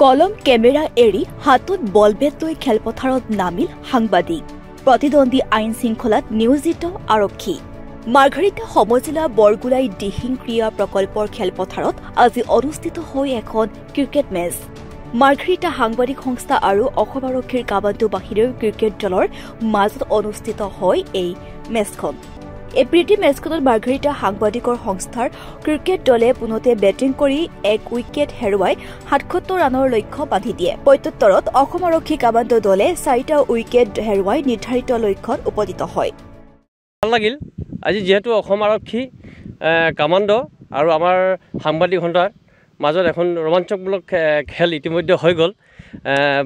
কলম কেমেৰা এৰি হাতত বলবেট লৈ খেলপথাৰত নামিল সাংবাদিক প্ৰতিদ্বন্দ্বী আইন শৃংখলাত নিয়োজিত আৰক্ষী মাৰ্ঘাৰিটা সমজিলা বৰগুলাই দিহিং ক্ৰীড়া প্ৰকল্পৰ খেলপথাৰত আজি অনুষ্ঠিত হৈ এখন ক্ৰিকেট মেচ মাৰ্ঘাৰিটা সাংবাদিক সংস্থা আৰু অসম আৰক্ষীৰ কামাণ্ডো বাহিনীৰ ক্ৰিকেট দলৰ মাজত অনুষ্ঠিত হয় এই মেচখন এই প্ৰীতি মেচখনত মাৰ্ঘাৰিটা সাংবাদিকৰ সংস্থাৰ ক্ৰিকেট দলে পুনতে বেটিং কৰি এক উইকেট হেৰুৱাই ৭৭ ৰানৰ লক্ষ্য বান্ধি দিয়ে প্ৰত্যুত্তৰত অসম আৰক্ষী কামাণ্ডো দলে ৪টা উইকেট হেৰুৱাই নিৰ্ধাৰিত লক্ষ্যত উপনীত হয় ভাল লাগিল আজি যেহেতু অসম আৰক্ষী কামাণ্ডো আৰু আমাৰ সাংবাদিক সন্থাৰ মাজত এখন ৰোমাঞ্চকমূলক খেল ইতিমধ্যে হৈ গ'ল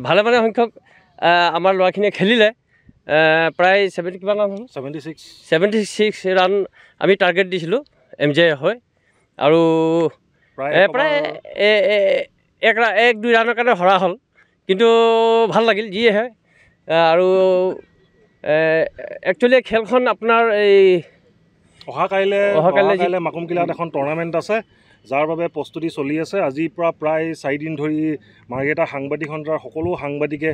ভালে মানে সংখ্যক আমাৰ ল'ৰাখিনিয়ে খেলিলে প্ৰায় 70 কিমান ৰান 76 ৰান আমি টাৰ্গেট দিছিলোঁ MJ হয় আৰু প্ৰায় 1-2 ৰানৰ কাৰণে হৰা হ'ল কিন্তু ভাল লাগিল যিহে আৰু একচুৱেলি খেলখন আপোনাৰ এই অহাকাইলৈ মাকুমকিলাত এখন টুৰ্ণামেণ্ট আছে যাৰ বাবে প্ৰস্তুতি চলি আছে আজিৰ পৰা প্ৰায় 4 দিন ধৰি মাৰ্ঘাৰিটা সাংবাদিক সন্থাৰ সকলো সাংবাদিকে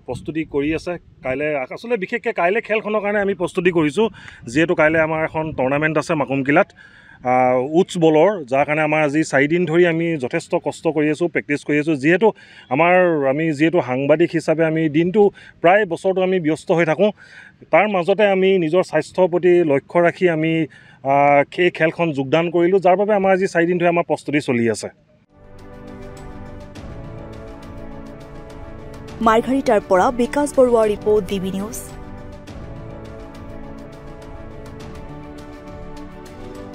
প্ৰস্তুতি কৰি আছে কাইলৈ আচলতে বিশেষকৈ কাইলৈ খেলখনৰ কাৰণে আমি প্ৰস্তুতি কৰিছোঁ যিহেতু কাইলৈ আমাৰ এখন টুৰ্ণামেণ্ট আছে মাকুমকিলাত উডছ বলৰ যাৰ কাৰণে আমাৰ আজি 4 দিন ধৰি আমি যথেষ্ট কষ্ট কৰি আছোঁ প্ৰেক্টিছ কৰি আছোঁ যিহেতু আমি সাংবাদিক হিচাপে আমি দিনটো প্ৰায় বছৰটো আমি ব্যস্ত হৈ থাকোঁ তাৰ মাজতে আমি নিজৰ স্বাস্থ্যৰ প্ৰতি লক্ষ্য ৰাখি আমি এই খেলখন যোগদান কৰিলোঁ যাৰ বাবে আমাৰ আজি 4 দিন ধৰি আমাৰ প্ৰস্তুতি চলি আছে মাৰ্ঘাৰিটাৰ পৰা বিকাশ বৰুৱাৰ ৰিপৰ্ট DB নিউজ